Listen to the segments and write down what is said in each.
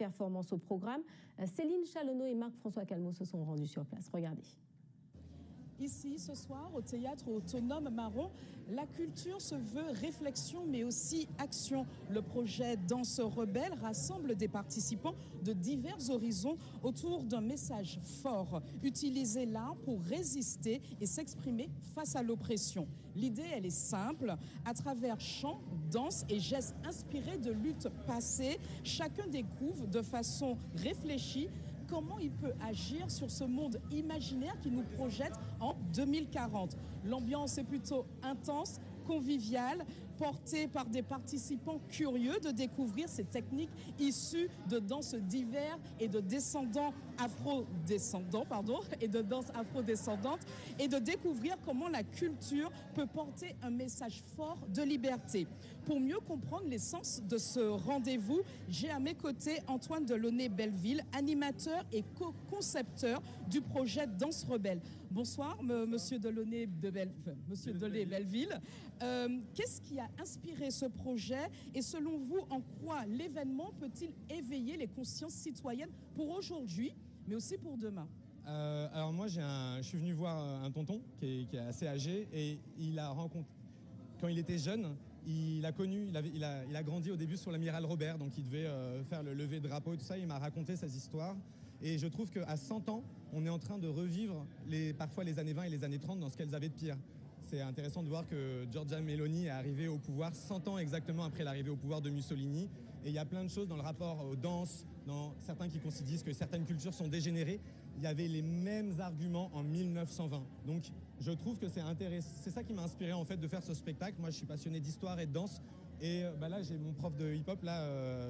performance au programme. Céline Chalonneau et Marc-François Calmeau se sont rendus sur place. Regardez. Ici, ce soir, au Théâtre Autonome Marron, la culture se veut réflexion, mais aussi action. Le projet Danse Rebelle rassemble des participants de divers horizons autour d'un message fort. Utiliser l'art pour résister et s'exprimer face à l'oppression. L'idée, elle est simple. À travers chants, danses et gestes inspirés de luttes passées, chacun découvre de façon réfléchie comment il peut agir sur ce monde imaginaire qui nous projette en 2040. L'ambiance est plutôt intense, conviviale, portée par des participants curieux de découvrir ces techniques issues de danses divers et de danses afrodescendantes et de découvrir comment la culture peut porter un message fort de liberté. Pour mieux comprendre l'essence de ce rendez-vous, j'ai à mes côtés Antoine Delaunay-Belleville, animateur et co-concepteur du projet Danse Rebelle. Bonsoir, monsieur Delaunay-Belleville. Qu'est-ce qui a inspiré ce projet et selon vous, en quoi l'événement peut-il éveiller les consciences citoyennes pour aujourd'hui, mais aussi pour demain? Alors moi, je suis venu voir un tonton qui est assez âgé et quand il était jeune, il a grandi au début sur l'amiral Robert, donc il devait faire le lever de drapeau et tout ça. Il m'a raconté ses histoires et je trouve qu'à 100 ans, on est en train de revivre parfois les années 20 et les années 30 dans ce qu'elles avaient de pire. C'est intéressant de voir que Giorgia Meloni est arrivée au pouvoir 100 ans exactement après l'arrivée au pouvoir de Mussolini. Et il y a plein de choses dans le rapport aux danses, dans certains qui disent que certaines cultures sont dégénérées. Il y avait les mêmes arguments en 1920. Donc je trouve que c'est intéressant. C'est ça qui m'a inspiré en fait de faire ce spectacle. Moi je suis passionné d'histoire et de danse. Et là j'ai mon prof de hip-hop,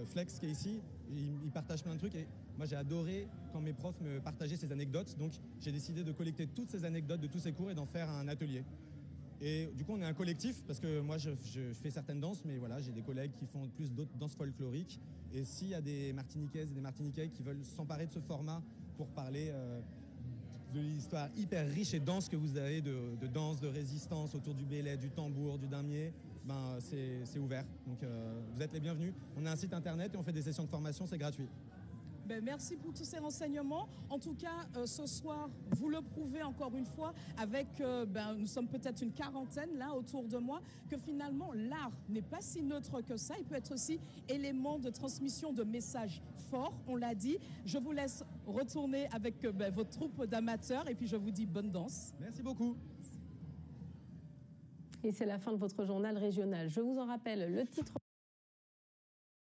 Flex, qui est ici. Il partage plein de trucs. Et moi j'ai adoré quand mes profs me partageaient ces anecdotes. Donc j'ai décidé de collecter toutes ces anecdotes de tous ces cours et d'en faire un atelier. Et du coup, on est un collectif parce que moi, je fais certaines danses, mais voilà, j'ai des collègues qui font plus d'autres danses folkloriques. Et s'il y a des Martiniquaises et des Martiniquais qui veulent s'emparer de ce format pour parler de l'histoire hyper riche et dense que vous avez de danse, de résistance autour du bélet, du tambour, du damier, c'est ouvert. Donc, vous êtes les bienvenus. On a un site internet et on fait des sessions de formation, c'est gratuit. Merci pour tous ces renseignements. En tout cas, ce soir, vous le prouvez encore une fois avec, nous sommes peut-être une quarantaine là autour de moi, que finalement l'art n'est pas si neutre que ça. Il peut être aussi élément de transmission de messages forts, on l'a dit. Je vous laisse retourner avec votre troupe d'amateurs et puis je vous dis bonne danse. Merci beaucoup. Et c'est la fin de votre journal régional. Je vous en rappelle le titre.